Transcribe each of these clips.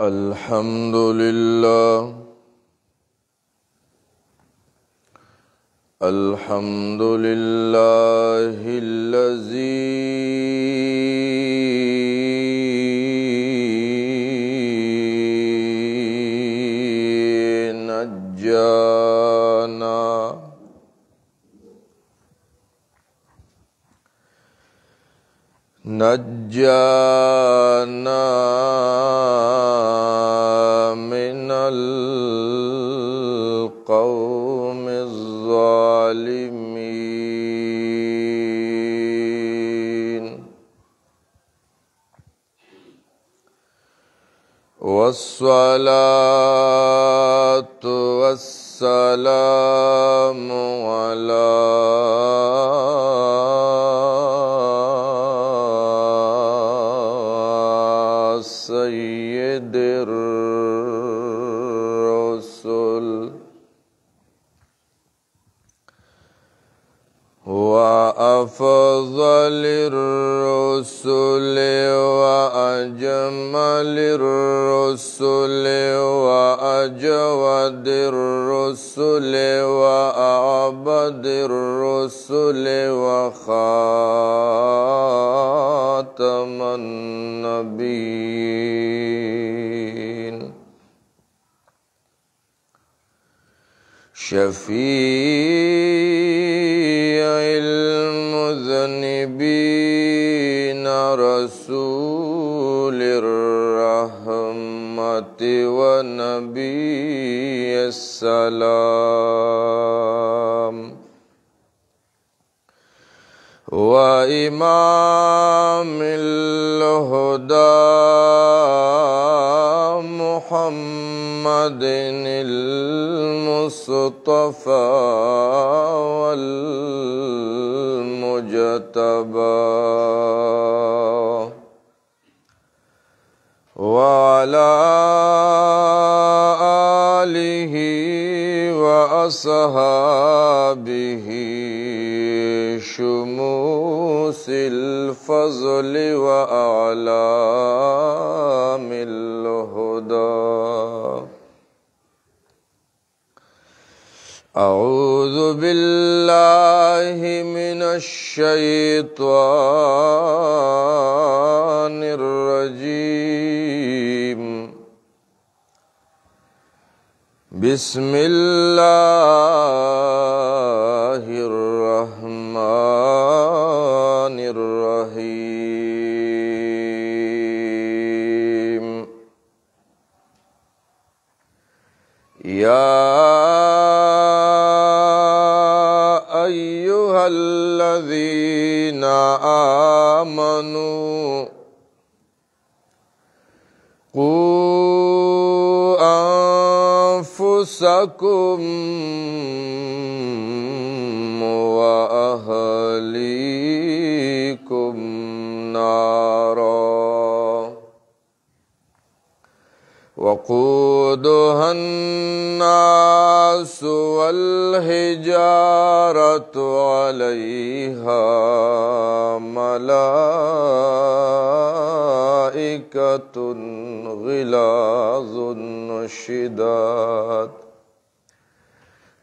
الحمد لله الحمد لله الذي نجانا من القوم الظالمين والصلاة والسلام على سيد الرسل وأفضل الرسل وأجمل الرسل وأجود الرسل وأعبد الرسل وخاتم النبيين شفيع المذنبين رسول الرحمة ونبي السلام وإمام الهدى محمد المصطفى والمجتبى وعلى آله وأصحابه شموس الفضل وأعلام الهدى أعوذ بالله من الشيطان الرجيم بسم الله الرحمن الرحيم يا أيها الذين آمنوا قوا أنفسكم وأهليكم نارا وقودها الناس والحجارة عليها ملائكة غلاظ شداد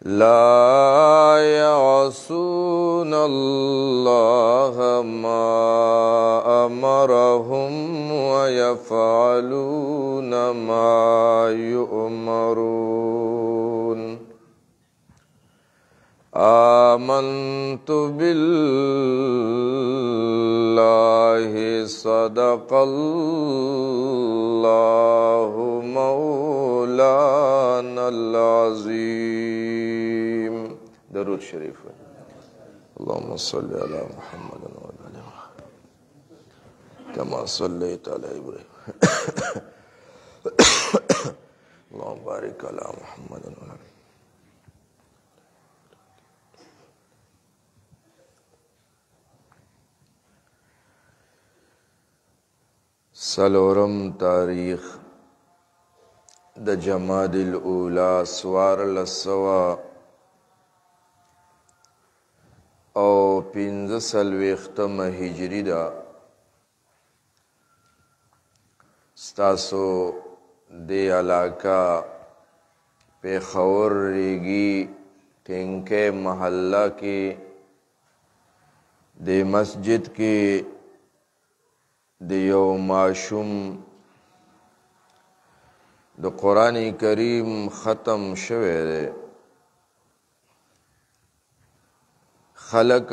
لا يعصون الله ما أمرهم ويفعلون ما يؤمرون آمنت بالله صدق الله مولانا العظيم درود شريف اللهم صل على محمد وعلى آل محمد كما صليت على إبراهيم اللهم بارك على محمد وعلى آل سلورم تاریخ د جماد الاولا سوارلسوا او 15 هجری دا ستاسو دی علاقہ پیښور ریګي ټینګې محله کې د مسجد کې د یو ماشوم د قرآن کریم ختم شوی دی. خلک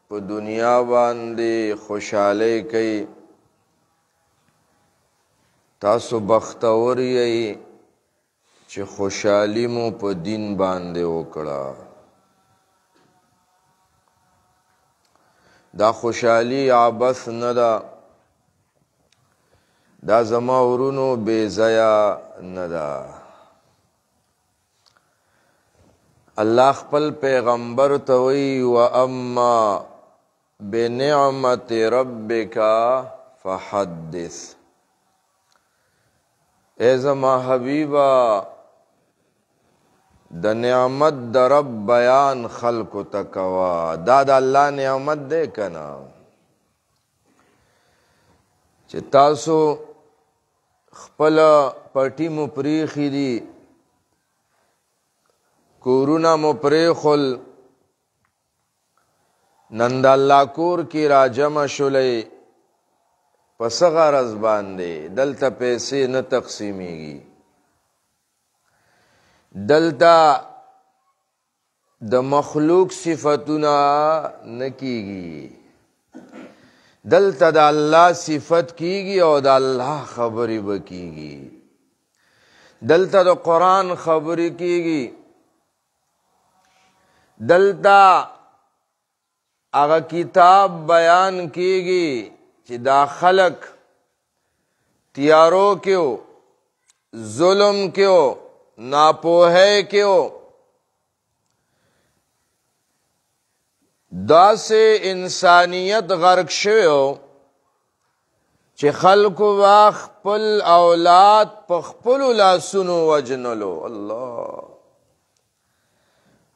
په دنیا باندې خوشحالۍ کوي. تاسو بختور یئ چې خوشحالي مو په دین باندې وکړه. دا خوشحالي عبث نه ده، دا زما ورونو بې ځایه نه ده. الله خپل پیغمبر ته وایي واما بنعمت ربک فحدث. ای زما حبیبا د نعمت د رب بیان خلقو ته کوه. دا د الله نعمت دی کنه چې تاسو خپل پټی مو پریښي دي، کورونه مو پریښول، نن د الله کور کې راجمع شولئ. په څه غرض باندې؟ دلته پیسې نه تقسیمیږي، دلته د مخلوق صفتونه نه کیږي، دلته د الله صفت کیږي او د الله خبرې به کیږي. دلته د قرآن خبرې کیږي، دلته هغه کتاب بیان کیږي چې دا خلق تیارو کیو، ظلم کیو، ناپوهی کیو، دا سے انسانیت غرق شویو چې خلقو وا خپل اولاد په خپلو لاسونو وجنلو. الله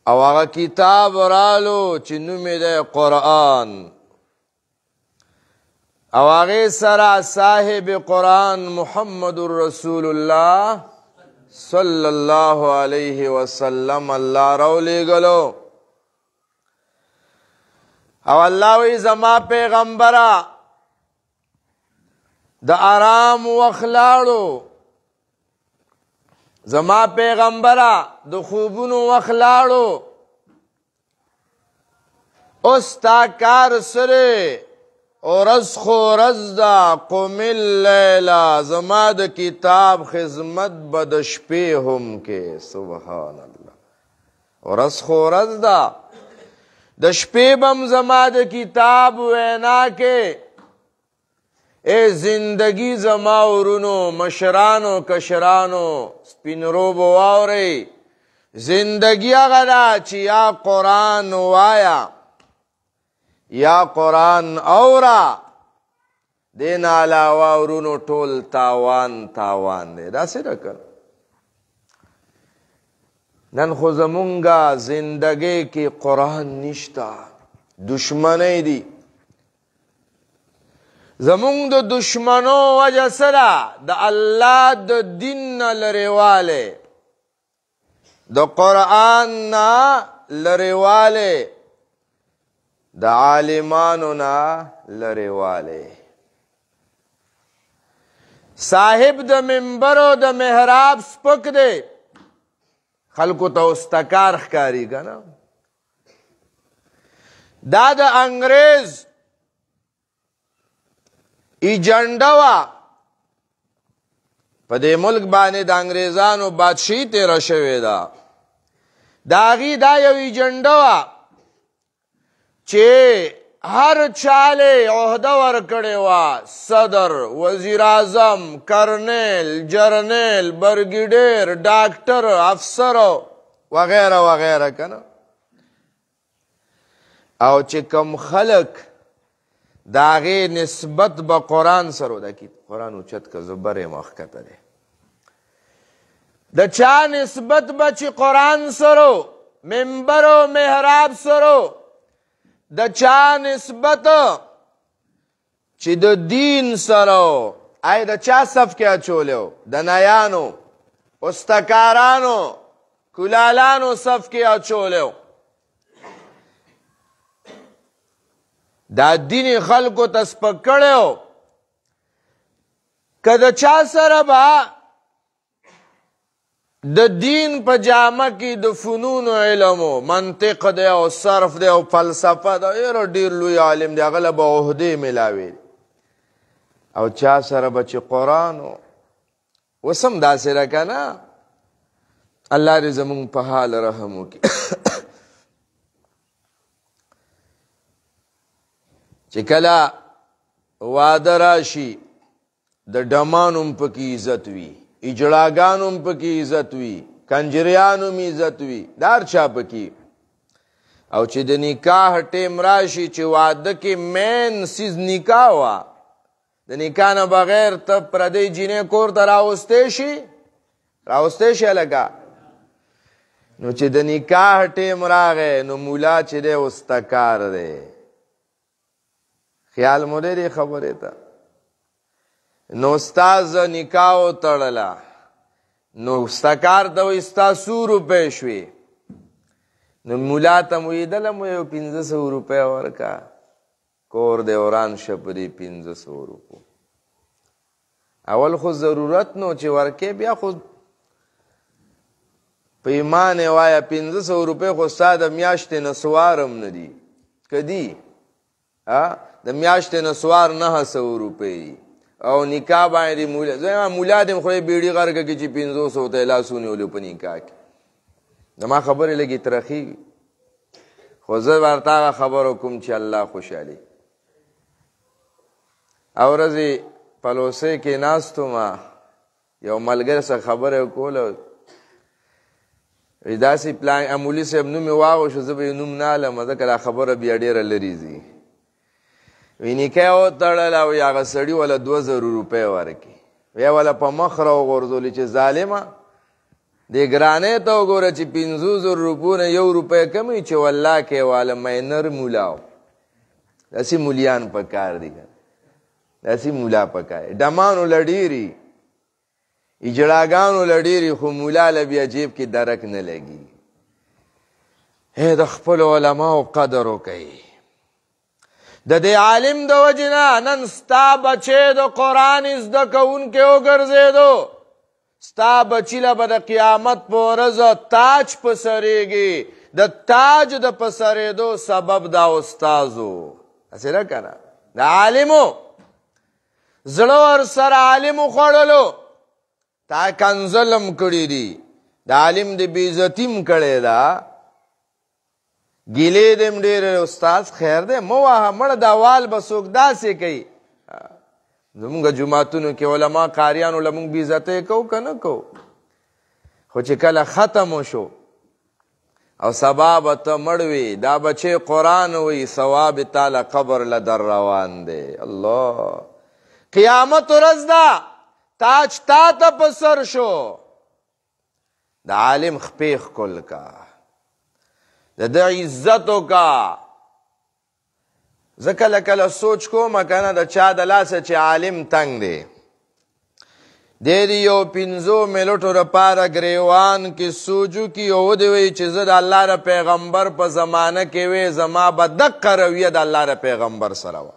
او هغه کتاب رالو چې نوم یې دی قرآن، او هغې سره صاحب قرآن محمد رسول الله صلی الله علیه وسلم الله راولیږلو. او الله وی زما پیغمبره د آرام وخت لاړو، زما پیغمبره د خوبونو وخت لاړو، اوس تا کار سره ورځ خو ورځ ده. قم اللیلا، زما د کتاب خدمت به د شپې هم کې. سبحان الله، ورځ خو ورځ ده، د شپې بم زما د کتاب وینا کې. ای زندگی زما ورونو، مشرانو کشرانو، سپین روبو واورئ، زندگی هغه ده چې یا قرآن وایا یا قرآن اورا، دین علاوه ورونو ټول تاوان تاوان دی. داسې ده که نن خو زمونږه زندګۍ کې قرآن نشته، دشمنۍ دي. زمونږ د دشمنو وجه څه ده؟ د الله د دین نه لرېوالی، د قرآن نه لرېوالی، د عالمانو نه لرېوالی. صاحب د منبر او د محراب سپک دی، خلکو ته استکار ښکاري که نه. دا د انګریز ایجنډه وه، په دې ملک باندې د انګریزانو بادشاهي تېره شوې ده. د هغې دا یو ایجنډه وه چې هر چاله عہده ورکړې وه، صدر، وزیر اعظم، کرنیل، جرنیل، برګیډیر، ډاکټر، افسر وغیره وغیره که نه. او چې کم خلق د هغې نسبت به قرآن سره، دا قرآن اوچت که زه بر یم ښکته دی، د چا نسبت به چې قرآن سره، منبر و محراب سره، د چا نسبت چې د دین سره، آی د چا صف کې اچولیو؟ د نیانو، استکارانو، کلالانو صف کې اچولیو. دا دین خلکو ته سپک کړیو. که د چا سره به د دین په جامه کې د فنون علمو، منطق دی او صرف دی او فلسفه ده، ایره ډېر لوی عالم دی، هغه له به عهدې میلاوي. او چا سره به چې قرآن و، اوس هم داسې ده که نه؟ الله دې زمونږ په حال رحم وکړي. چې کله واده راشي د ډمان هم پکې عزت وي، اجړاګانو هم پکې عزت وي، کنجریانو هم عزت وي، دا هر چا پکې. او چې د نکاح ټیم راشي چې واده کې مین سیز نکاح وه، د نکاح نه بغیر ته پردی جینۍ کور ته راوستی شي؟ راوستی شي هلکه؟ نو چې د نکاح ټیم راغی نو مولا چې دی استکار دی. خیال مو دی دې خبرې ته؟ نو استاز نکاح وتړله، نو استکار ته وایي ستا 100 روپۍ شوې. نو مولا ته مو ویدله مو یو 500 روپۍ ورکه، کور دی وران شه په دې 500 روپو. اول خو ضرورت نو چې ورکې، بیا خو په ایمان یې وایه 500 روپۍ خو ستا د میاشتې نسوار هم نه دي. که دي؟ د میاشتې نسوار 900 روپۍ او نکاح باندې مولا دې خو یې بیړي غرګه کې چې 500 ته لاسونه ولو په نکاح کې. زما خبرې لږې ترخېږي، خو زه ورته هغه خبر کوم چې الله خوشحالي. او ورځې پلوسۍ کې ناستومه، یو ملګري سره خبره کوله، وایي داسې پلان امولي صاحب نوم یې واغوښه، زه به یې نوم نه علم ځکه دا خبره بیا ډېره لرې ځي. وی نکاح وتړله او هغه سړي وله 2000 روپۍ ورکړي. ویا وله په مخ راوغورځولې چې ظالمه دې ګرانۍ ته وګوره چې 500 روپو نه 1 روپۍ کم وي، چې والله کې واله مینر مولا و. داسې مولیان پکار دي، داسې مولا پکار دي. ډمانو له ډېري، اجړاګانو له ډېري، خو مولا له بیا جیب کې درک نه لګي. د خپلو علماو قدر وکئ. د دې عالم د وجې نه نن ستا بچی د قرآن زده کوونکی وګرځېدو. ستا بچی له به د قیامت په ورځ تاج په سرېږي. د تاج د په سرېدو سبب دا استاز و. هسې نه که نه؟ د عالمو زړه ورسره عالم وخوړلو، تا کنځلم کړي دي، د عالم د بېعزتي م کړې ده، ګیلې دې م ډېرې. استاز خیر دی مه وهه، مړه دا وال به څوک داسې کوي. زمونږ جوماتونو کې علما قاریانو له مونږ بېعزتۍ کوو که نه کوو؟ خو چې کله ختم شو او سبا به ته مړ وي، دا بچې قرآن وایي ثواب تاله قبر له در روان دی. الله، قیامت ورځ ده، تاج تا ته په سر شو. د عالم خپې ښکل کا، د ده عزت وکړه. زه کله کله سوچ کوم که نه، د چا د لاسه چې عالم تنګ دی، دی دې یو 5 منټو دپاره ګریوان کې سوچو کې او ودې وایي چې زه د الله د پیغمبر په زمانه کې وی، زما به دقه رویه د الله د پیغمبر سره وه.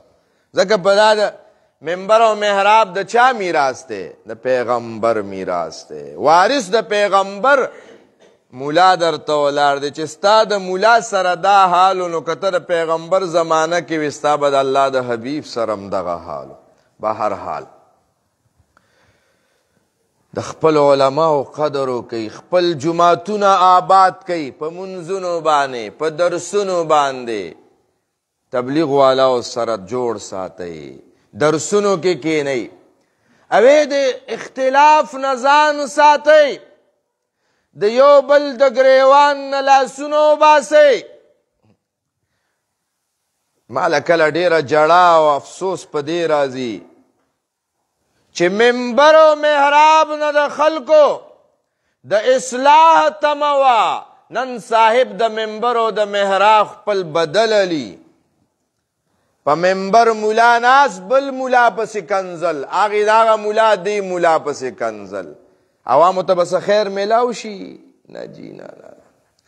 ځکه په دا د منبر او محراب د چا میراث دی؟ د پیغمبر میراث دی. وارث د پیغمبر مولا درته ولاړ دی. چې ستا د مولا سره دا حالو، نو که ته د پیغمبر زمانه کې وي، ستا به د الله د حبیب سره هم دغه حالو. به هر حال د خپل علماو قدر وکئ، خپل جوماتونه آباد کئ، په منځونو باندې، په درسونو باندې تبلیغ والاو سره جوړ ساتئ، درسونو کې کینئ. اوی د اختلاف نه ځان ساتئ، د یو بل د ګریوان نه لاسونه وباسئ. ماله کله ډېره جړا او افسوس په دې راځي چې منبر او محراب نه د خلکو د اصلاح تمه وه، نن صاحب د منبر او د محراب خپل بدل علی پا منبر مولا ناس بل مولا پس کنزل آغی داغا مولا دی مولا پس کنزل عوامو تا بس خیر ملاو شی نا جی نا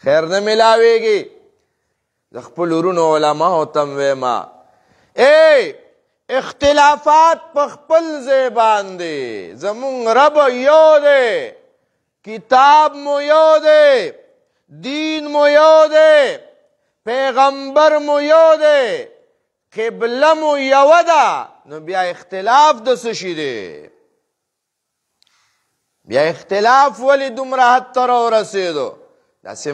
خیر نا ملاوے گی خپل ورونو علماء تم ویما اے اختلافات په خپل ځای باندې زمون رب یو دی کتاب مو یو دی دین مو یو دی پیغمبر مو یو دی قبله مو یو ده نو بیا اختلاف د څه شي دی بیا اختلاف ولی دومره حد ته راورسېدو داسې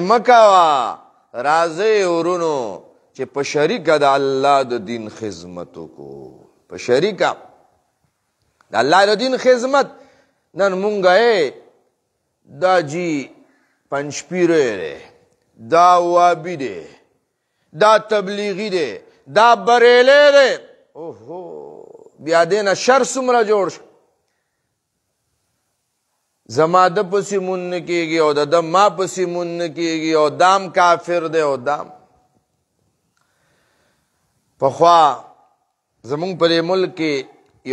مه کوه راځئ ورونو چې په شریکه د الله د دین خدمت وکړو په شریکه د الله د دین خدمت نن مونږ دا جی پنجپیره دی دا وابی دی دا تبلیغی دی دا بریلی دی اوهو بیا دینا شر څومره جوړ شو زما د پسې مون نه کېږي او د ما پسې مون نه کېږي او دام کافر دی او دام پخوا زمونږ په دې ملک کې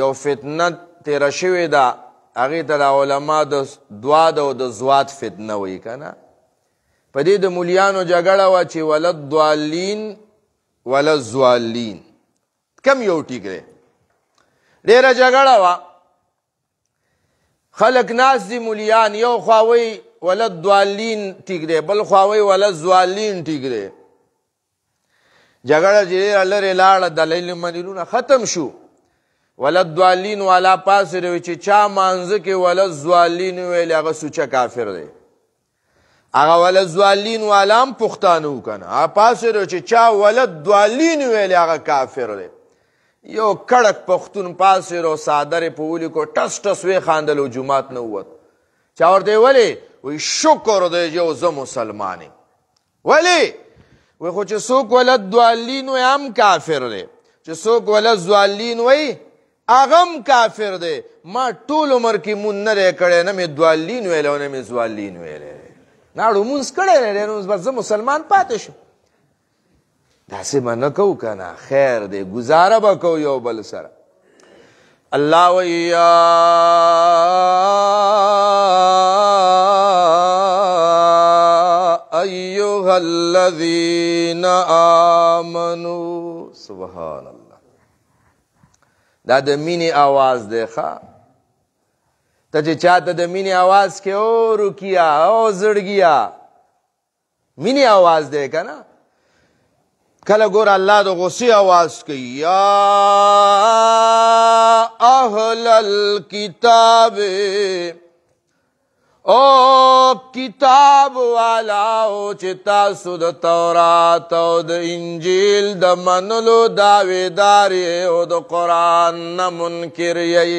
یو فتنه تیره شوې ده هغې ته د علما د دواد او د زواد فتنه وایي که نه په دې د مولیانو جګړه وه چې ولا الضالین ولا الضالین کم یو ټیک دی ډېره جګړه وه خلق ناس دی مولیان یو خوا وایي ولا الضالین ټیک دی بل خوا وایي ولا الضالین ټیک دی جګړه چې ډېره لرې لاړه دلیل منلونه ختم شو ولا الضالین والا پاسې روي چې چا مانځه کې ولا الضالین ویل هغه سوچه کافر دی هغه ولا الضالین والا هم پښتانه و که نه هغه پاسې روي چې چا ولا الضالین ویل هغه کافر دی یو کړک پښتون پاسې رو څادرې په ولیکو ټس ټس ویې خاندل او جومات نه ووت چا ورته ولې وایي شکر دی چې زه مسلمان یم ولې وی خو چې څوک ولا الضالین وی هم کافر دی چې څوک ولا الضالین وی هغه هم کافر دی ما ټول عمر کې مونځ نه دی کړی نه مې ضالین ویلی او نه مې ضالین ویلی ناړو مونځ کړی نه دی نو بس زه مسلمان پاتې شم داسې به نه کوو که نه خیر دی ګزاره به کوو یو بل سره الله وی یا ایها الذین آمنوا سبحان الله دا د مینې آواز دی ښه ته چې چاته د مینې آواز کې او رکیا او زړګیا مینې آواز دی که نه کله ګوره الله د غصې آواز کوي یا اهل الکتاب او کتاب والاو چې تاسو د تورات او د انجیل د منلو دعویدار او د قرآن نه منکر یی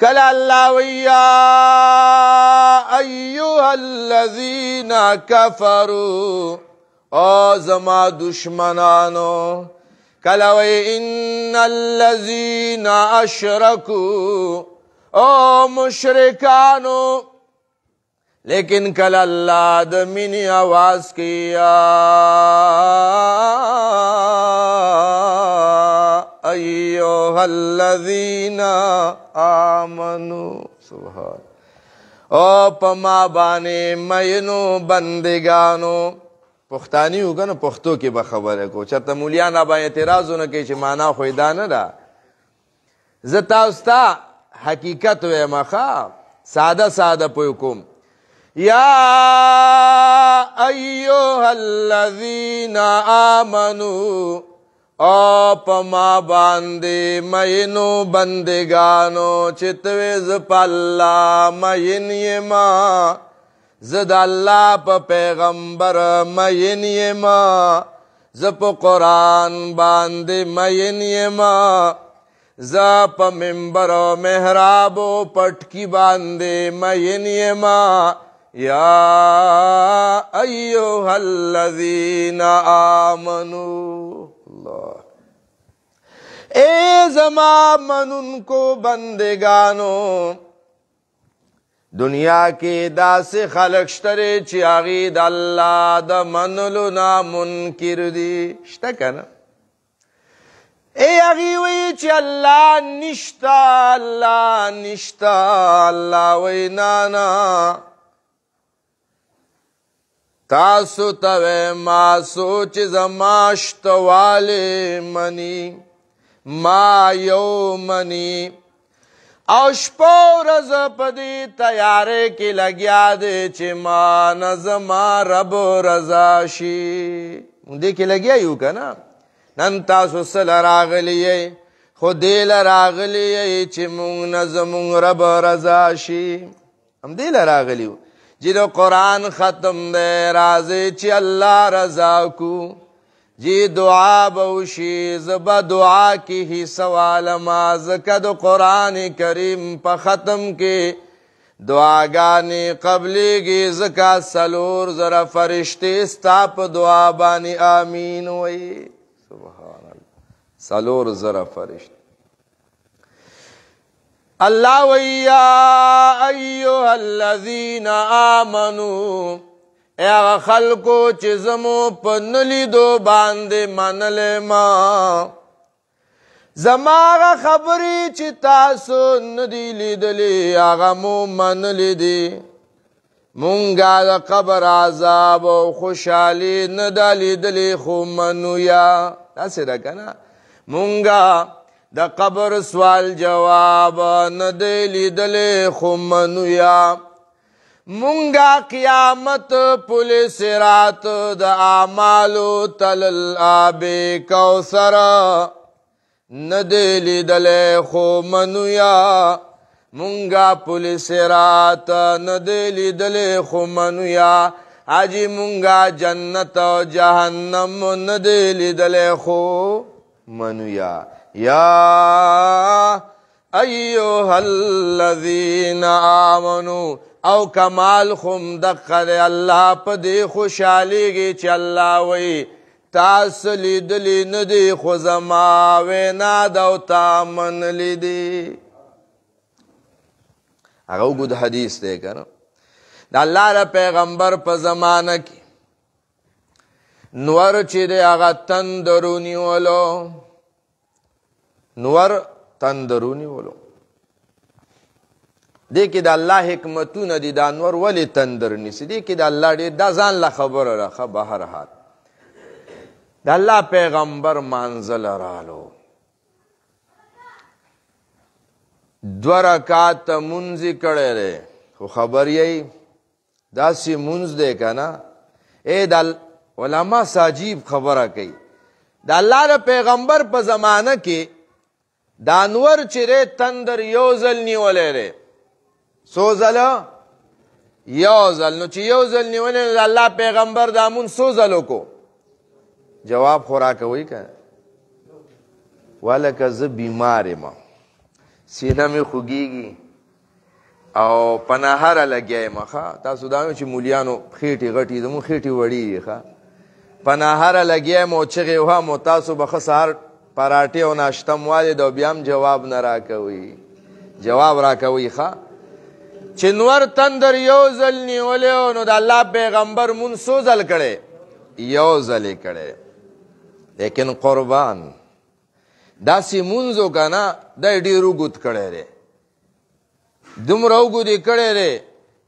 کله الله وی یا ایها الذین کفروا او زما دشمنانو کله وی ان الذین اشرکوا او مشرکانو لیکن کل اللہ د منی آواز کیا ایوہ الذین آمنوا سبحان او پما بانے مینو بندگانو پختانی ہوگا نا پختو کی بخبر کو چرتا مولیان آبا اعتراضو نا کہ مانا خویدہ نا دا زتا استا حقیقت وی مخا ساده ساده پوی کوم یا ایوها الذین آمنوا او پما باندې مینو بندگانو چتوی ز پالله مین یما زد الله په پیغمبر مین یما ز په قرآن باندې مین یما زا پا منبر و محراب و پٹکی باندے مین یما یا ایوہ الذین آمنوا اللہ اے زما منن کو بندگانو دنیا کې داسې خلق شته چې هغه د الله د منلو نه منکر دي شته کنه ای هغه وی چې الله نشتا الله نشتا الله وی نه تاسو ته ما سوچ زما شتواله منی ما یو منی او شپو رز پدی تیارے کی لگیا دے چی ما نظما رب رضا شی دے کی لگیا یو کنا نن تاسو سل راغلی خود دیل راغلی چی مونگ نظمونگ رب رضا شی ہم دیل راغلیو جی دو قرآن ختم دے رازے چی اللہ رضا کو جی دعا بوشی زبا دعا کی ہی سوال ما زکد قرآن کریم پا ختم کے دعا گانی قبلی گی زکا سلور ذرا فرشتے استاپ دعا بانی آمین وی سبحان اللہ سلور ذرا فرشتے اللہ ویا ایوہ الذین آمنوا اے آغا خلقو چی زمو پا نلیدو باندے منلے ما زما آغا خبری چی تاسو ندی لیدلی آغا مو منلی دی مونگا دا قبر عذاب و خوشحالی ندا لیدلی خو منویا ناسی دا کنا مونگا دا قبر سوال جواب ندی لیدلی خو منویا مونگا قیامت پولیس رات دا اعمالو تلل آب کوثر ندلی دل خو منویا مونگا پولیس رات ندلی دل خو منویا آجی مونگا جنت و جہنم ندلی دل خو منویا یا ایوہ الذین آمنوا او کمال خم دقر اللہ پا دی خوشحالی گی چی اللہ وی تاسلی دلی ندی خوزما وینا دو تامن لی دی اگو گود حدیث دے کر دا اللہ را پیغمبر پا زمانہ کی نور چی دے آغا تندرونی ولو نور تندرونی ولو دیکھ دا اللہ حکمتون دی دا انور ولی تندر نیسی دیکھ دا اللہ دی دا زان لخبر رخا بہر حال دا اللہ پیغمبر منزل رالو دو رکات منزی کڑے رے خو خبر یہی دا سی منز دے کنا اے دا علماء ساجیب خبرہ کئی دا اللہ دا پیغمبر پا زمانہ کی دا انور چرے تندر یوزل نیولے رے سوزل یوزل نو چی یوزل نیولے اللہ پیغمبر دامون سوزلو کو جواب خوراکا ہوئی کہ والا زب بیمار ما سینہ میں خوگیگی او پناہر لگیا ما خواہ تاسو دانو چی مولیانو خیٹی غٹی دمو خیٹی وڑی خواہ پناہر لگیا ما چغی وہا مو تاسو بخسار پراٹی و ناشتم والے دو بیام جواب نراکا ہوئی جواب راکا ہوئی خواہ چنور تندر یوزل نیولیو نو دا اللہ پیغمبر من سوزل کڑے یوزل کڑے لیکن قربان دا سی منزو کا نا دا ڈیرو گت کڑے رے دم رو گدی کڑے رے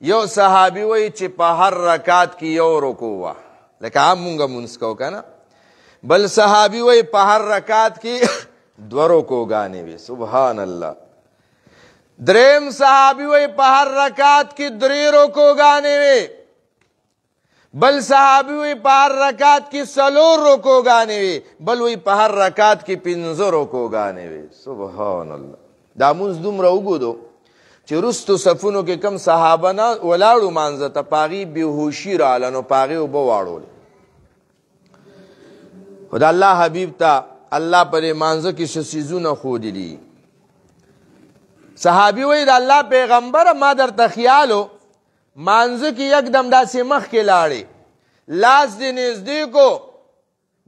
یو صحابی وی چی پا ہر رکات کی یو رکو وا لیکن آپ منگا منسکو کا نا بل صحابی وی پا ہر رکات کی دو رکو گانے وی سبحان اللہ دریم صحابی وی پا ہر رکات کی دری رکو گانے وی بل صحابی وی پا ہر رکات کی سلور رکو گانے وی بل وی پا ہر رکات کی پنزو رکو گانے وی سبحان اللہ دا منز دوم رو گو دو چی رستو صفونو کے کم صحابنا ولاڑو مانزتا پاغی بیہوشی رالنو پاغی و بواڑو لی خدا اللہ حبیب تا اللہ پر مانزا کی شسیزون خودی لی صحابی وی دا اللہ پیغمبر ما در تخیالو مانزو کی یک دم دا سی مخ کے لاڑی لاس دی نزدی کو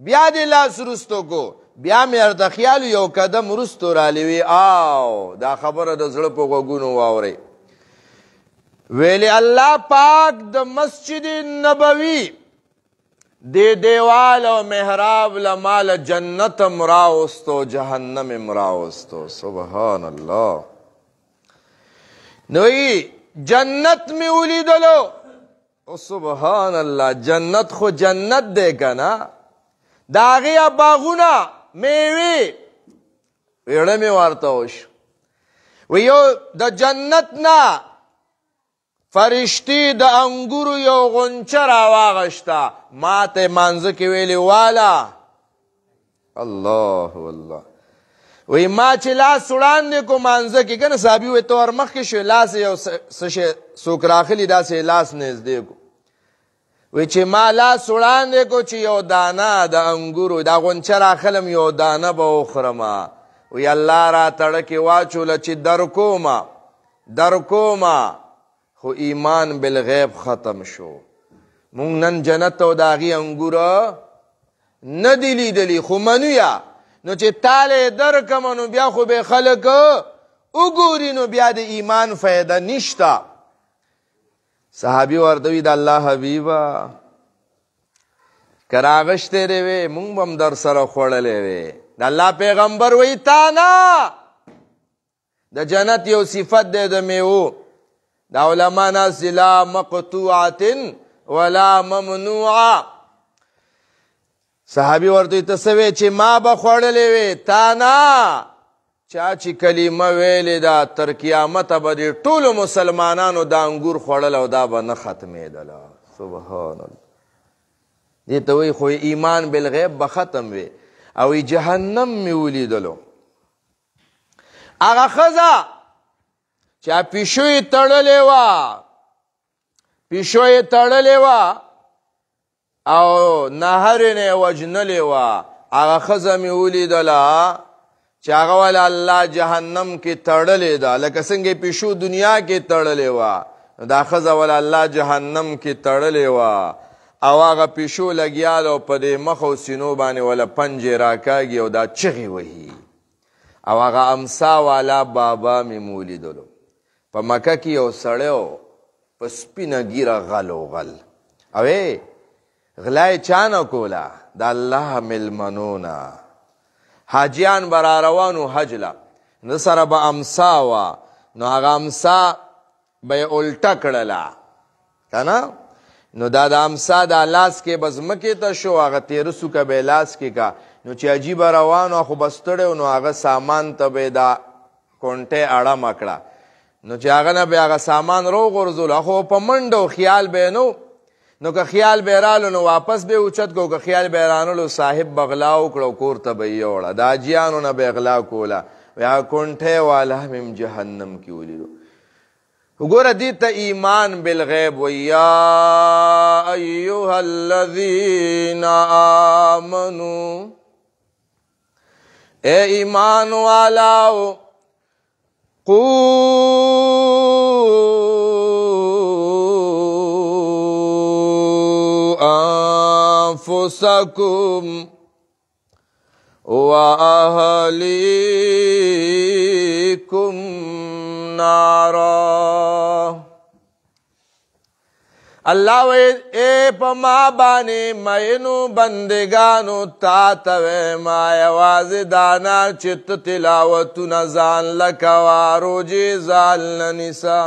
بیا دی لاس رستو کو بیا می ار تخیالو یو قدم رستو رالیوی آو دا خبر دا زڑپو کو گونو واوری ویلی الله پاک د مسجد نبوی دی دیوال و محراب لمال جنت مراوستو جہنم مراوستو. سبحان اللہ. نوی جنت میں اولی دلو. سبحان اللہ. جنت خو جنت دے کنا داغی باغونا میوی ویڑے میں وارتاوش ویو دا جنت نا فرشتی د انگورو یو غنچه راواغشتا ما ته مانزه کې ویلی والا الله والله وی ما چې لاس وړاندې کو مانزه کې کنه صحابي وی تو ور مخکې شو لاس یو څوک راخلي داسې لاس نږدې کو وی چې ما لاس وړاندې کو چې یو دانه د انګورو دا غنچه راخلم یو دانه به وخورم وی الله را تړه کې واچوله چې درکوما خو ایمان بالغیب ختم شو. مونږ نن جنت او داغي انګوره نه دي لیدلي خو منو یا نو چې تاله درکم نو بیا خو به خلک وګوري نو بیا د ایمان فایده نشته. صحابي ورته وی د الله حبیبه کراغشته دی وی مونږ هم در سره خوړلې وی. د الله پیغمبر وی تا نه د جنت یو صفت دی د میوو دا علماء ناس لا مقطوعت ولا ممنوعه. صحابي ورته تسوي چې ما به خوړلې وي تا نه چا چې کلمه ویلې دا تر قیامته به د ټولو مسلمانانو دا انګور خوړل او دا به نه ختمېدله. سبحان الله. دې ته وایي خو ایمان بالغیب به ختم وي او جهنم مې ولیدلو. هغه ښځه چا پیشوی تړلې وه او نهر نه وجنلې وه هغه ښځه مې ولیدله چې هغه ول الله جهنم کې تړلې ده لکه څنګه پیشو دنیا کې تړلې وه دا ښځه ول الله جهنم کې تړلې وه او هغه پیشو لګیال او په دې مخ او سینو باندې ولا پنجې راکاږي او دا چغې وهي او هغه امسا والا بابا مې ولیدلو. په مکه کې یو سړی په سپینه ګیره غل او غلا یې چا نه کوله د الله مېلمنو نه. حاجیان به را روانو حج له د سره به امسا وه نو هغه امسا به یې الټه کړله که نه نو دا د امسا دا لاس کې به ځمکې ته شو هغه تېره سوکه به یې لاس کې که نو چې عجیبه روانو خو به ستړی نو هغه سامان ته به یې دا کونټۍ اړمه کړه نو چې هغه نه به هغه سامان روغورځولو خو په منډو خیال به نو که خیال به رالو نو واپس به اوچت کو که خیال به رانلو صاحب به غلا وکړو کور ته به یې یوړه د حاجیانو نه به یې غلا کوله وی هغه کونټۍ والا هم جهنم کې ولیدو. وګوره دې ته ایمان بالغیب وی یا ایها الذین آمنو اے ایمان والاو أنفسكم وأهليكم نارا. اللہ اے پما بانے مینو بندگانو تاتوے ما یواز دانا چت تلاوتو نزان لکوا روجی زال ننسا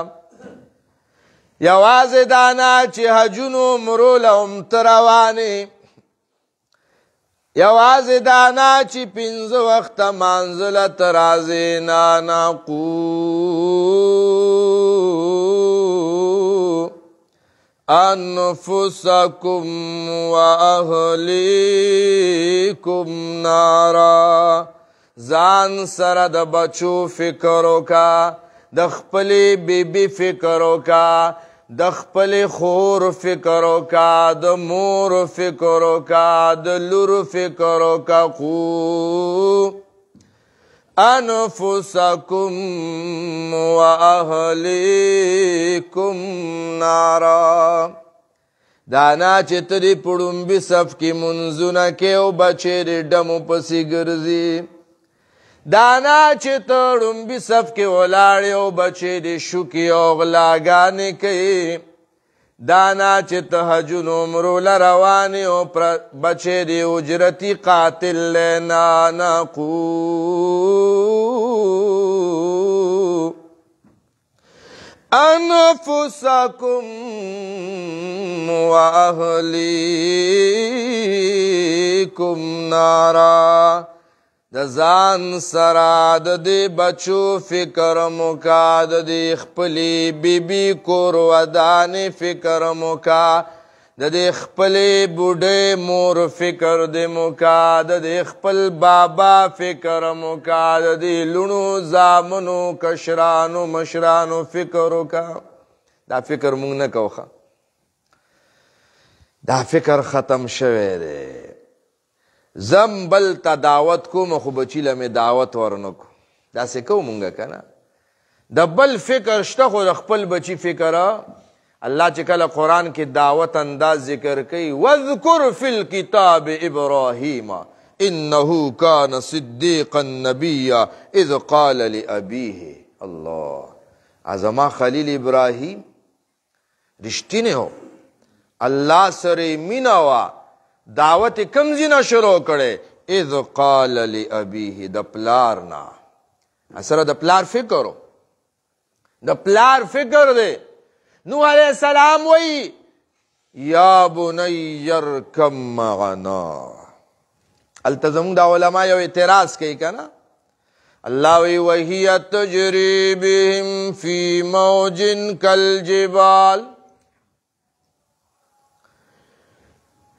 یواز دانا چی حجونو مرولهم تروانی یواز دانا چی پینز وقت منزلت رازی نانا انفسکم و اهلیکم نارا. زان سره د بچو فکرو کا د خپلی بیبی فکرو کا د خپل خور فکرو کا د مور فکرو کا د لور فکرو کا انفسکم و اهلیکم نارا. دانا چې تری پړومبي صف کې منځونه کې او بچې ډمو پسې ګرځي دانا چې ته ړومبي صف کې ولاړې او بچې دې شوکې او غلاګانې کوي دانا چې ته حجونو عمرو له روانې او بچې دې اجرتي قاتل لینا نقو انفسکم واهلیکم نارا د ځان سره د دې بچو فکر موکا د دې خپلې بیبي کور ودانې فکر موکا د دې خپلې بوډۍ مور فکر دې موکا د دې خپل بابا فکر موکا د دې لونو زامنو کشرانو مشرانو فکر وکا دا فکر مونږ نه کوخه دا فکر ختم شوی دی زم بل تا دعوت کوم خو بچی لمه دعوت ورنکو دا سه کو مونږه کنه د بل فکر شته خو خپل بچی فکر الله چې کله قرآن کې دعوت انداز ذکر کوي واذکر فی الکتاب ابراهیم انه کان صدیقا نبیا اذ قال لابیه الله ازما خلیل ابراهیم رښتینه هو الله سره مینا وا دعوت کم زینا شروع کړي اذ قال لابیه د پلار نا سره د پلار فکرو د پلار فکر دی نوح علیہ السلام وی یا بنی ارکم معنا التزمون دا علماء یو اعتراض کوي کنه الله وی وهي تجری بهم فی موج کالجبال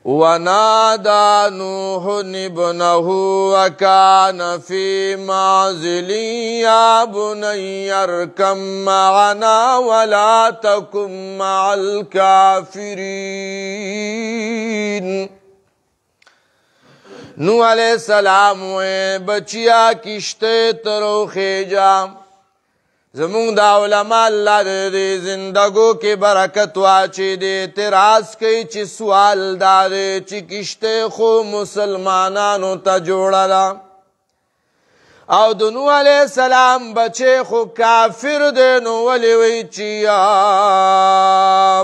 ونادى نوح ابنه وكان في معزل يا بني اركب معنا ولا تكن مع الكافرين نوح علیہ السلام بچیا کشتے ترو خیجا زمون دا علماء اللہ دے زندگو کے برکت واچی دے اعتراض کئی چی سوال دارے چی کشتے خو مسلمانانو تا جوڑا او دنو علیہ السلام بچے خو کافر دے نو ولی وی چی یا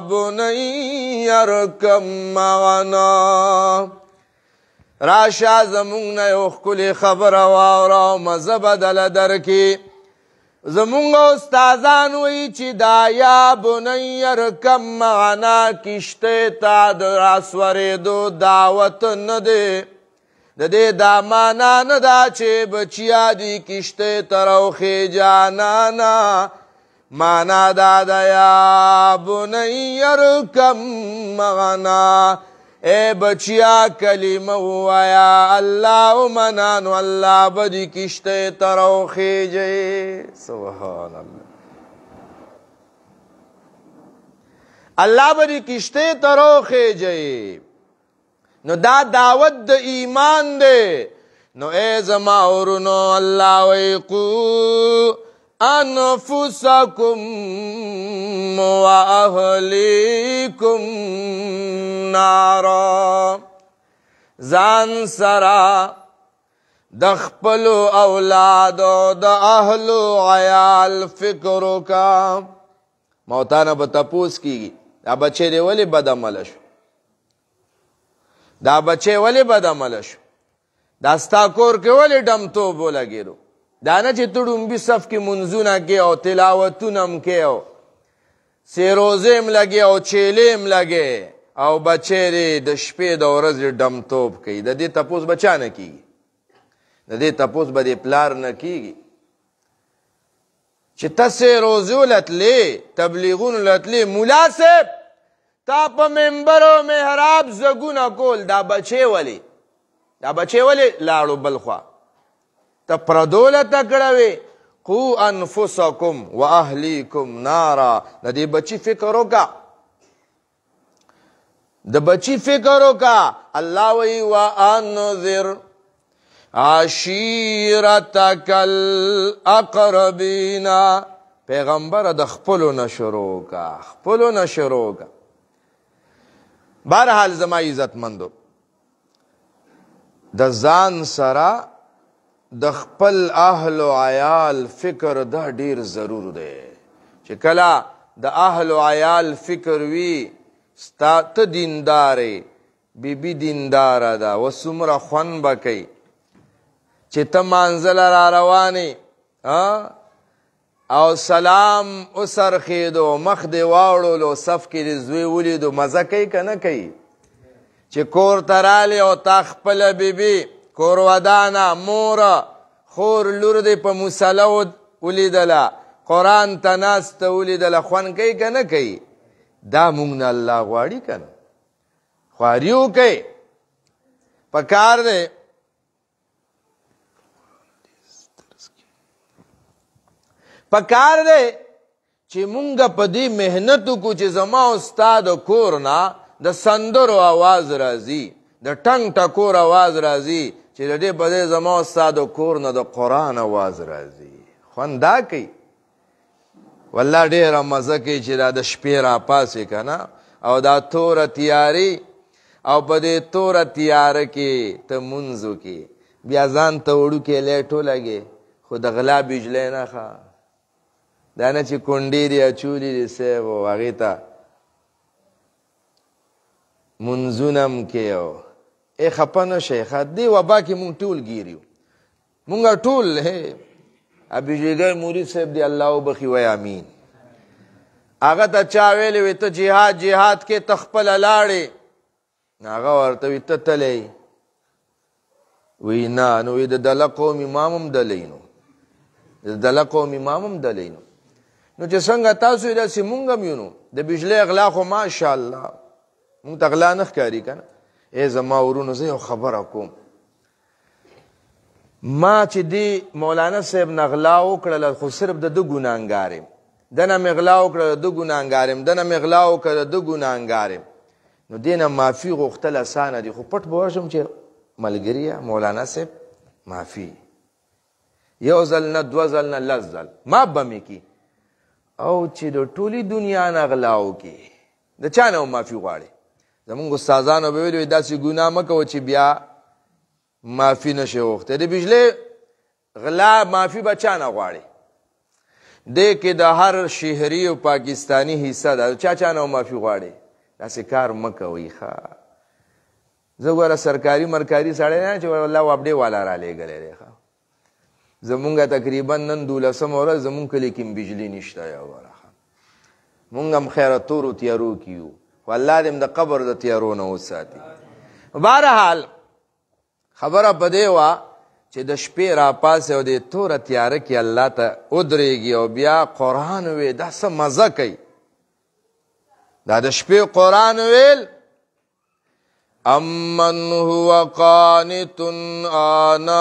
بنی ارکم معنا راشا زمون نیوخ کلی خبر واورا مذہب دل درکی زمونږ استادان وی چې دا یا بنی ارکب معنا کشته تا د راسورېدو دعوت نه دی د دې دا معنا نه ده چې بچیا دي کشته ته راوخېجه نه نه معنا دا ده یا بنی ارکب معنا اے بچیا کلمه ووایا الله منانو الله بدی کشته ترو خیجه سبحان الله الله بدی کشته ترو خیجه نو دا دعوت د ایمان ده نو اے زما ورونو الله ویقو انفسکم واهلیکم نارا ځان سره د خپلو اولادو د اهلو عیال فکر وکړه موتانه به تپوس کیږي دا بچی دی ولې بد عمله شو دا بچی ولې بد عمله شو دا ستا کور کې ولې ډمتوب ولګېدو دا نه چې ته ډومبي صف کې منځونه کې او تلاوتونه هم کې او سیروزې هم لګې او چیلې هم لګې او بچی دی د شپې د ورځې ډمتوب کوي د دې تپوس به چا نه کېږي د دې تپوس به د پلار نه کېږي چې ته سیروزو لتلې تبلیغونو لتلې ملا صاحب تا په منبر او محراب زګونه کول دا بچی ولې لاړو بل خوا ته پردوله تکړه وې قو انفسکم و اهلیکم نارا د دې بچی فکر وکړه د بچی فکر وکړه الله وی وانذر عشیرتک الاقربین پیغمبر د خپلو نه شروع وکړه بهرحال زما عزتمندو د ځان سره د خپل اهل و عیال فکر دا ډیر ضرور دی چې کله د اهل و عیال فکر وي ستا ته دیندارې بیبي دینداره ده و څومره خوند به کوي چې ته مانځله را روانې او سلام وڅرخېدو مخ دې واوړلو صف کې دې زوی ولیدو مزه کوي که نه کوي چې کور ته رالی او تا خپله بیبي کور ودانه موره خور لور دې په مصله ولیدله قرآن ته ناسته ولیدله خوند کوي که نه کوي دا مونږ نه الله غواړي که نه خواري وکئ پکار دی پکار دی چې مونږ په دې محنت وکړو چې زما او ستا د کور نه د سندرو آواز راځي د ټنګ ټکور آواز راځي چې د دې په دې زما او ستا د کور نه د قرآن آواز راځي خوند دا کوي والله ډېره مزه کوي چې دا د شپې راپاسې که نه او دا توره تیاري او په دې توره تیاره کې ته مونځ وکړې بیا ځان ته وړوکې لیټ ولګې خو د غلا بجلی نه ښه دا نه چې کونډې دي اچولي دي صاحب او هغې ته مونځونه م کې او ای خفه نه شئ ښه دې وبا کې مونږ ټول ګیر یو مونږ ټول بجلیګر مرید صاحب دی الله وبخي وی امین هغه ته چا ویلې وی ته جهاد جهاد کې ته خپله لاړې هغه ورته وي ته تلی وی نه نو وی د دله قوم امام هم دلی نو د دله قوم امام هم دلی نو چې څنګه تاسو یې داسې مونږ هم یو نو د بجلی غلا خو ماشاءالله مونږ ته غلا نه ښکاري که نه ای زما ورونو زه یو خبره کوم ما چې دی مولانا صاحب نه غلا وکړله خو صرف د ده ګناهګار یم دنه مې غلا وکړه د ده ګناهګار یم دنه مې غلا وکړه د ده ګناهګار یم نو دې نه معافي غوښتل اسانه دي خو پټ به ورشم چې ملګریه مولانا صاحب معافي یو ځل نه دوه ځل نه لس ځل ما به مې کي او چې د ټولې دنیا نه غلا وکړي د چا نه معافي غواړي زمونږ استادانو به ویلي داسې ګناه مه کوه چې بیا معافي نشي وخته د بجلی غلا معافي به چا نه غواړي دې کې د هر شهري او پاکستاني حصه ده چا نه معافي غواړي داسې کار مه کوئ ښه زه ګوره سرکاري مرکاري سړی نه چې الله وابډې والا رالیږلی دی ښه زمونږ تقریبا نن 12مه ورځ زمونږ کلي کې بجلي نشته یو ګوره مونږ هم خیره تورو تیارو کې یو خو الله دې د قبر د تیارو نه وساتي بهرحال خبره په دې وه چې د شپې راپاسې او د توره تیاره کې الله ته ودرېږي او بیا قرآن وی دا څه مزه کوي دا د شپې قرآن ویل امن هو قانت آناء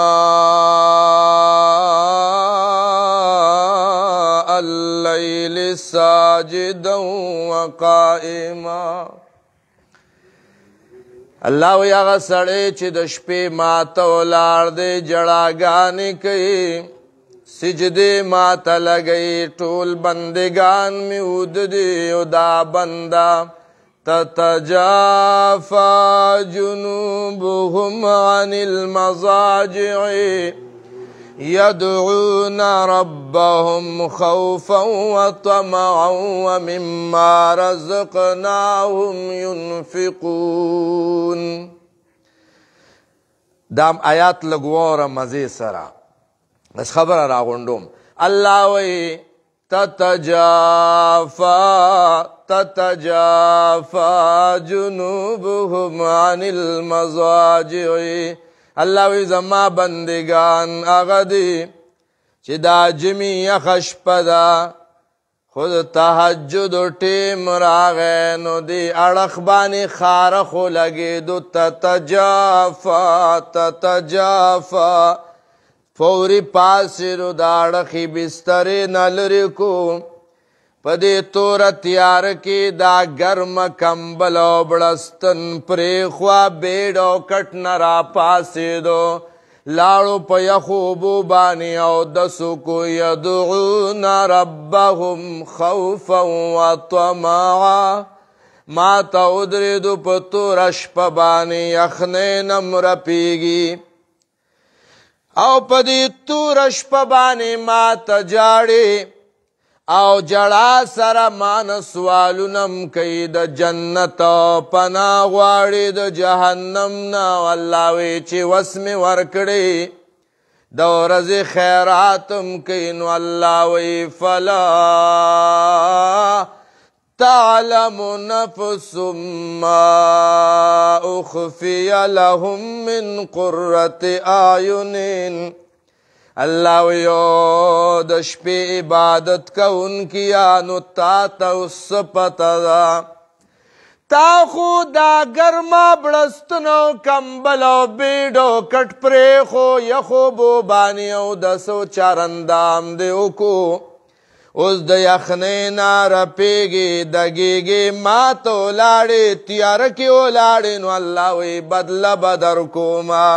الليل ساجدا وقائما الله وی هغه سړی چې د شپې ماته ولاړ دی جړاګانې کوي سجدې ماته لګوي ټول بندگان مې ود دي او دا بنده تتجافى جنوبهم عن المضاجع يدعون ربهم خوفا وطمعا ومما رزقناهم ينفقون دام آیات لګوره مزې سره بس خبره راغونډوم الله وی تتجافى جنوبهم عن المضاجع الله وی زما بندگان هغه دي چې دا جمی یخه شپه ده خود تهجد ټیم راغی نو دی اړخ باندې خاره خو لګېدو تتجافى فوری پاسیرو دا اړخې بسترې نه لرې کو په دې توره تیاره کې دا ګرمه کمبل او بړستن پرېخوا بیډ او کټ نه راپاسېدو لاړو په یخو اوبو باندې اودسو کو یدعون ربهم خوفا وطمعا ما ته ودرېدو په توره شپه باندې یخنۍ نه مرپېږي او په دې تور شپه باندې ما ته جاړې او جړا سره مان سوالونم کوي د جنت پناه غواړي د جهنم نه الله وی چې وس مې ورکړې د ورځې خیراتم کوي نو الله وی فلا تعلم نفس ما اخفي لهم من قرة اعين الله ویو د شپې عبادت کوونکیانو تا ته اوس پته ده تا خو دا ګرمه بړستنو کمبل او بیډو کټ پرېښو یخو بو باندې اودس چارندام دې وکړو اوس د یخنۍ نه رپېږي دګېږي ما ته ولاړې تیاره کې ولاړې نو الله وی بدله به درکومه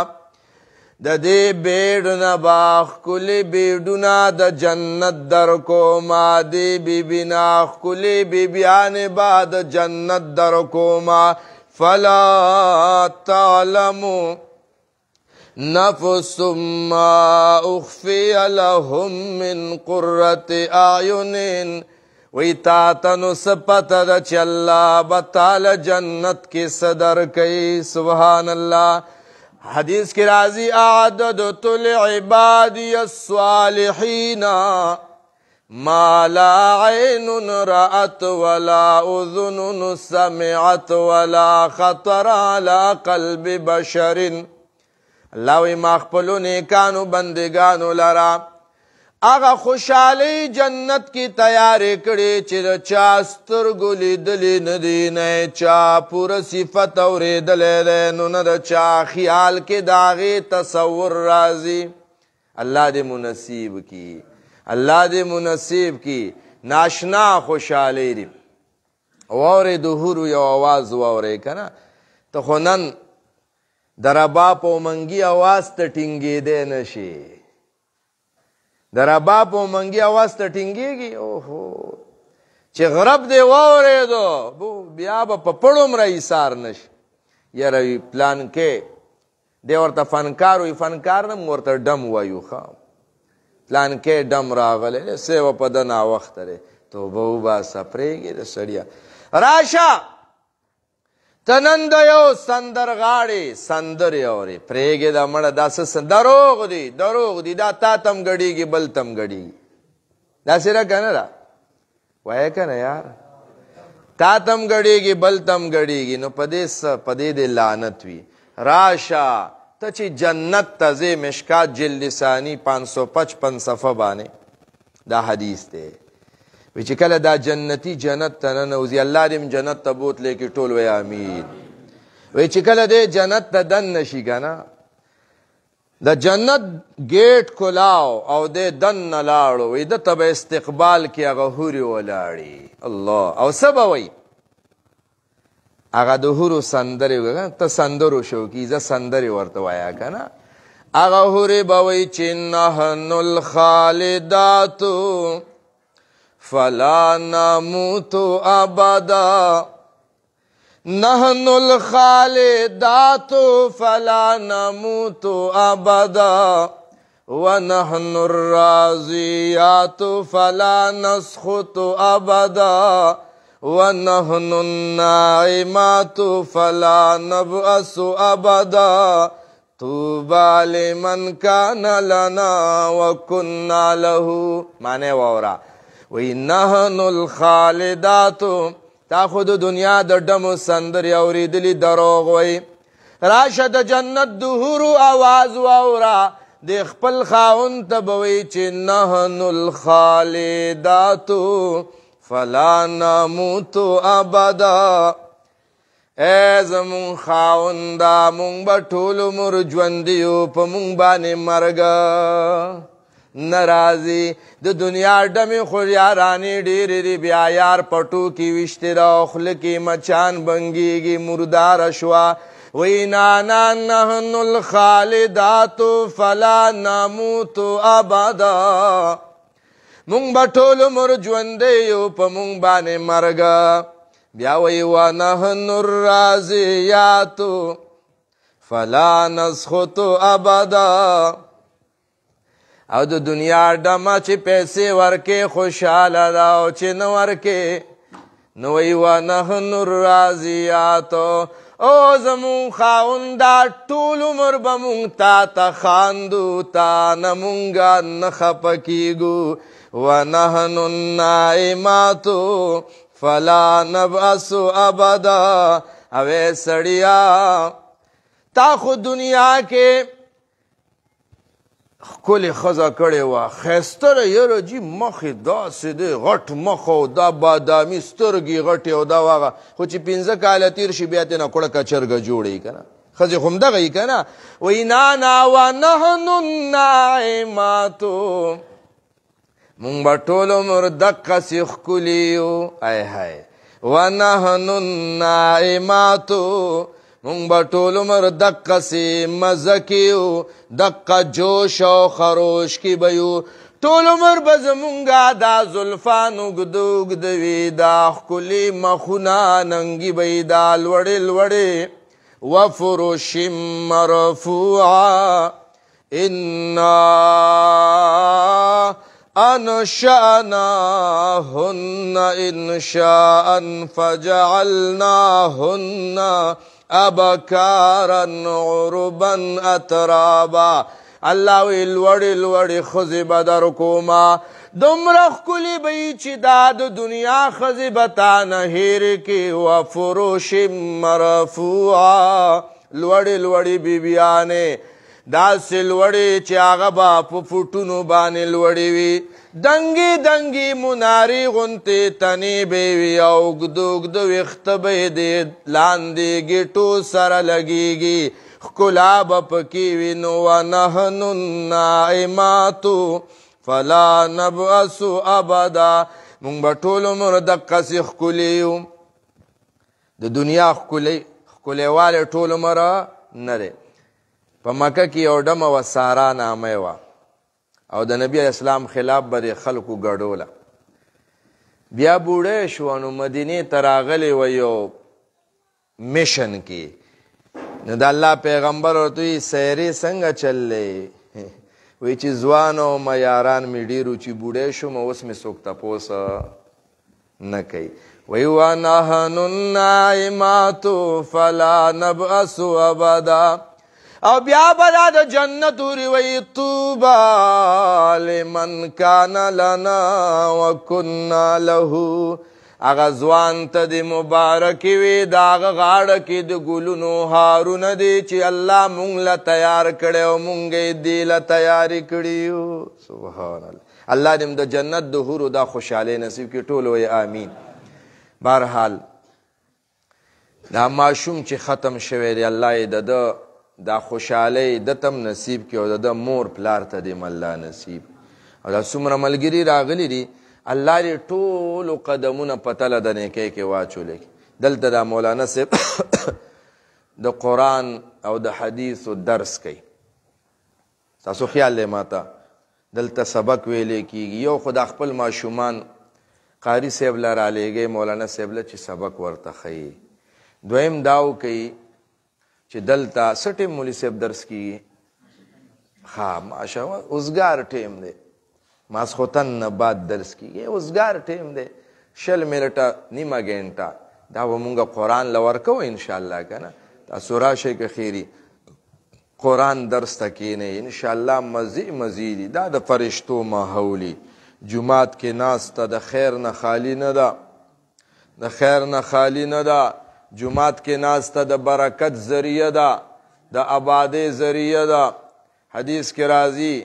د دې بیډ نه به ښکلي بیډونه د جنت درکومه دې بیبي نه ښکلي بیبیانې به د جنت درکومه فلا تعلمو نفس ما اخفي لهم من قرة اعين وی تا تنو سپتا دا چی اللہ بطال جنت کی صدر کئی سبحان اللہ حدیث کی رازی اعددت لعبادی الصالحین ما لا عین رأت ولا اذن سمعت ولا خطر على قلب بشر اللہ وی ما خپلو نیکانو بندگانو لرا اغا خوشحالی جنت کی تیاری کری چی دا چا سترگو لیدلی ندی نی چا پورا صفت اوریدلی دی نو نا چا خیال کی داغی تصور رازی اللہ دی منصیب کی اللہ دی منصیب کی ناشنا خوشحالی دی واری دهورو یو آواز واری کنا تا خونن در رباب و منگی آواز تا ٹنگی دے نشی در رباب و منگی آواز تا ٹنگی گی اوہو چه غرب دے واره دو بیا با پپڑم رئی سار نش یا روی پلان کے دے ورطا فنکار وی فنکار نم ورطا ڈم ویو خام پلان کے ڈم راغلے سیو پا دنا وقت رے تو بہو با سپریگی دے سڑیا راشا تنند یو سندر غاڑی سندر یوری پریگی دا مڑا دا سن دروغ دی دا تا تم گڑی گی بل تم گڑی گی دا سیرہ کنا را وائے کنا یار تا تم گڑی گی بل تم گڑی گی نو پدے دے لعنت وی راشا تا چی جنت تزے مشکات جلسانی 555 صفحہ بانے دا حدیث تے ویچی کل دا جنتی جنت تا ننوزی اللہ دیم جنت تا بوت لے کی ٹول وی آمین ویچی کل دے جنت تا دن نشی گنا دا جنت گیٹ کلاو او دے دن نلاڑو وی دا تب استقبال کی اغا ولاڑی اللہ او سب وی اغا دا حورو سندری وی تا سندرو شوکی زا سندری ورطوایا کنا اغا حوری باوی چی نحن الخالداتو فلا نموت ابدا نحن الخالدات فلا نموت ابدا ونحن الراضيات فلا نسخط ابدا ونحن النائمات فلا نبأس ابدا طوبى لمن كان لنا وكنا له معنی وورا وی نحن الخالداتو تا خود دنیا در دم سندر یوری دلی دروغ وی راشد جنت دهورو آواز وورا دی خپل خاون تبوی چی نحن الخالداتو فلا نموتو ابدا اے زمون خاون دا مونگ با طول مر جوندیو پا مونگ بانی مرگا نرازی د دنیا ډمې خوریارانې ډېرې دي بیا یار پټو کې ویشتې ده خوله کې مچان بنګېږي مرداره شوه وی نانا نحن الخالداتو فلا نموتو ابدا مونږ به ټول عمر ژوندی یو په مونږ باندې مرګه بیا وی ونحن الرازیاتو فلا نسخط ابدا او د دنیا ډمه چې پیسې ورکې خوشحاله ده او چې نه ورکې نو وی ونحن الراضیات او زمون خاوندا ټول عمر به مونږ تا ته خاندو تا نه مونږه نه خفه کیږو ونحن النائمات فلا نبعث ابدا اوے سړیا تا خو دنیا کې ښکلې ښځه کړې وه ښایسته یاره جي مخې داسې دی غټ مخ او دا بادامي سترګې غټې او دا واغه خو چې 15 کاله تېر شي بیا ترې نه کړکه چرګه جوړوي که نه ښځې خو همدغه یي که نه وایي نانا ونحن الناعماتو مونږ به ټول عمر دقسې ښکلي یو ای های ونحن الناعماتو مونږ به ټول عمر دقسې مزه کې یو دقه جوش او خروش کې به یو ټول عمر به زمونږه دا زلفان اوږده اوږده وي دا ښکلي مخونه ننګي به یي دا لوړې لوړې وفرش مرفوعه انا انشأناهن انشاء فجعلناهن ابکارا عربا اترابا الله وی لوړې لوړې ښځې به در کوما دومره ښکلې به یي چې دا د دنیا ښځې به تا نه هېرې کړي وفروش مرفوعه لوړې لوړې بیبیانې داسې لوړې چې هغه به په فوټونو باندې لوړې وي دنګې دنګې منارې غوندې تنې به وي او اوږده اوږده ویښته به یې د لاندې ګېټو سره لګېږي ښکلا به پکې وي نو ونحن النائماتو فلا نبعث ابدا مونږ به ټول عمر دقسې ښکلي یو د دنیا ښکلیوالی ټول عمر نه دی په مکه کې یو ډمه وه سارا نامه وه او د نبی علیه اسلام خلاف به د خلکو ګډوله بیا بوډۍ شوه نو مدینې ته راغلی وه یو میشن کې نو د الله پیغمبر ورته وایي سیرې څنګه چللی وایي چې ځوان او یاران مې ډېرو چې بوډۍ شوم اوس مې څوک تپوس نه کوي وایي ونحن النائمات فلا نبعث ابدا او بیا به د جنت وری وایي طوبی لمن کان لنا وکنا له هغه ځوان ته د مبارکې وي د هغه غاړه کې د ګلونو هارونه دی چې الله مونږ له تیار کړی او مونږ یې دې له تیارې کړي یو سبحان الله الله دې د جنت د حورو دا خوشحالۍ نصیب کړي ټول وایي آمین بهرحال دا ماشوم چې ختم شوی دی الله یې د ده دا خوشحالۍ ده تم نصیب کړي او د ده مور پلار ته دې الله نصیب او دا څومره ملګري راغلي دي الله دې ټولو قدمونه په تله د نیکۍ کې واچولی دلته دا مولانا صاحب د قرآن او د حدیثو درس کوي تاسو خیال دی ماته دلته سبق ویلی کېږي یو خو دا خپل ماشومان قاري صاحب له رالیږئ مولانا صاحب له چې سبق ورته ښیي دویم دا وکوي چې دلته څه ټیم مولي صاحب درس کېږي ها ماشاءالله اوزګار ټیم دی ماسخوتن نه بعد درس کېږي اوزګار ټیم دی 20 منټه نیمه ګنټه دا به مونږ قرآن له ورکوو انشاءالله که نه تاسو راشئ که خیري قرآن درس ته کښېنئ انشاءالله مزې دي دا د فرشتو ماحولي جومات کې ناسته د خیر نه خالی نه ده د خیر نه خالی نه ده جومات کې ناسته د برکت ذریعه ده د آبادۍ ذریعه ده حدیث کې راځي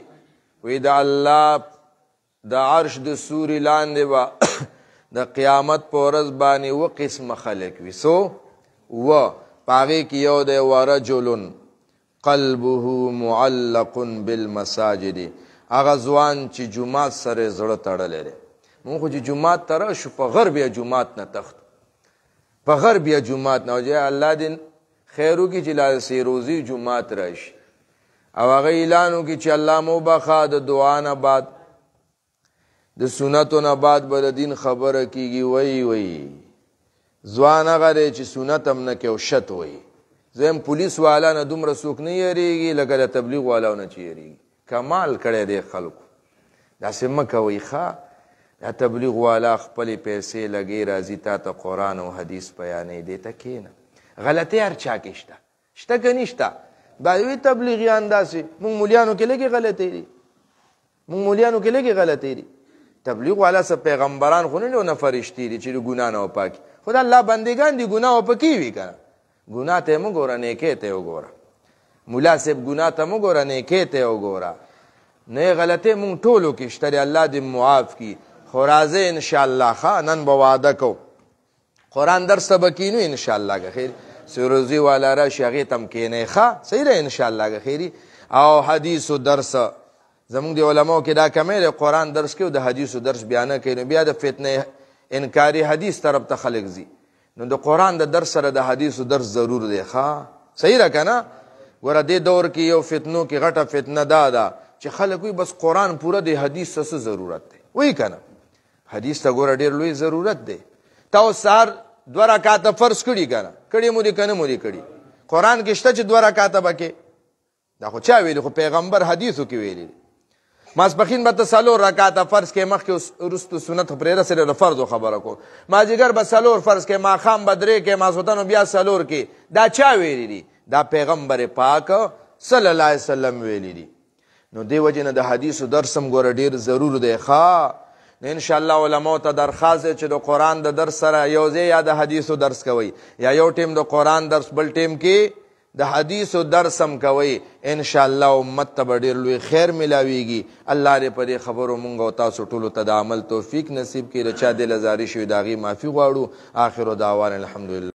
وی د الله د عرش د سوري لاندې به د قیامت په ورځ باندې 2 قسمه خلک وي څو و په هغې کې یو دی ورجل قلبه معلق بالمساجد هغه ځوان چې جومات سره زړه تړلی دی مونږ خو چې جومات ته راشو په غر بیا جومات نه تختو په غر بیا جومات نه او الله دې خیر وکړي چې لاسې روزي جومات راشي او هغه اعلان وکړي چې الله مو بخا د دعا نه بعد د سنتو نه بعد به د دین خبره کېږي وی ځوان هغه دی چې سنت هم نه کوي او شت وایي زم پولیس والا نه دومره څوک نه یریږي لکه د تبلیغ والاو نه چې یریږي کمال کړی دی خلکو داسې مه کوئ ښه دا تبلیغ والا خپلې پیسې لګې راځي تا ته قرآن او حدیث بیانوي دې ته کښېنه غلطۍ هر چا کې شته شته که نشته بعضې وایي تبلیغیان داسې مونږ مولیانو کې لږې غلطۍ دي مونږ مولیانو کې لږې غلطۍ دي تبلیغ والا څه پیغمبران خو نه فرشتې دي چې د ګناه نه وپاکي خو د الله بندګان دي ګناه وپکې وي که نه ګناه ته یې مه ګوره نیکۍ ته یې وګوره ملا صاحب ګناه ته مه ګوره نیکۍ ته یې وګوره نه یې غلطۍ مونږ ټولو کې شته دی الله دې معاف کړي خو راځئ انشاءالله ښه نن به واده کوو قرآن درس ته به کینو انشاءالله که خیر سروزي والا راشي هغې ته هم کښېنئ ښه صحیح ده انشاءالله که خیري او حدیثو درس زمونږ د علماو کې دا کمی دی قرآن درس کوي او د حدیثو درس بیا نه کوي نو بیا د فتنه انکاري حدیث طرف ته خلک ځي نو د قرآن د درس سره د حدیثو درس ضرور دی ښه صحیح ده که نه ګوره دې دور کې یو فتنو کې غټه فتنه دا ده چې خلک وایي بس قرآن پوره د حدیث څه ضرورت دی وایي که نه حدیث ته ګوره ډېر لوی ضرورت دی تا اوس سهار 2 رکعاته فرض کړي که نه کړي مو دي که نه مو دي کړي قرآن کې شته چې 2 رکعاته به کې دا خو چا ویلي خو پیغمبر حدیثو کې ویلي دي ماسپښین به ته 4 رکعاته فرض کې مخکې وروستو سنت پرېره سره د فرضو خبره کو مازدیګر به 4 فرض کې ماښام به 3 کې ماسخوتن بیا 4 کې دا چا ویلي دي دا پیغمبر پاک صلی الله علیه وسلم ویلي دي نو دې وجې نه د حدیثو درس هم ګوره ډېر ضرور دی ښه نو انشاءالله علماو ته درخواست دی چې د قرآن د درس سره یو ځای یا د حدیثو درس کوئ یا یو ټیم د قرآن درس بل ټیم کې د حدیثو درس هم کوئ انشاءالله امت ته به ډېر لوی خیر ملاویږي الله دې په دې خبرو مونږ او تاسو ټولو ته د عمل توفیق نصیب کړي د چا دل ازاري شوي د هغې معافي غواړو آخر دعوانا الحمدلله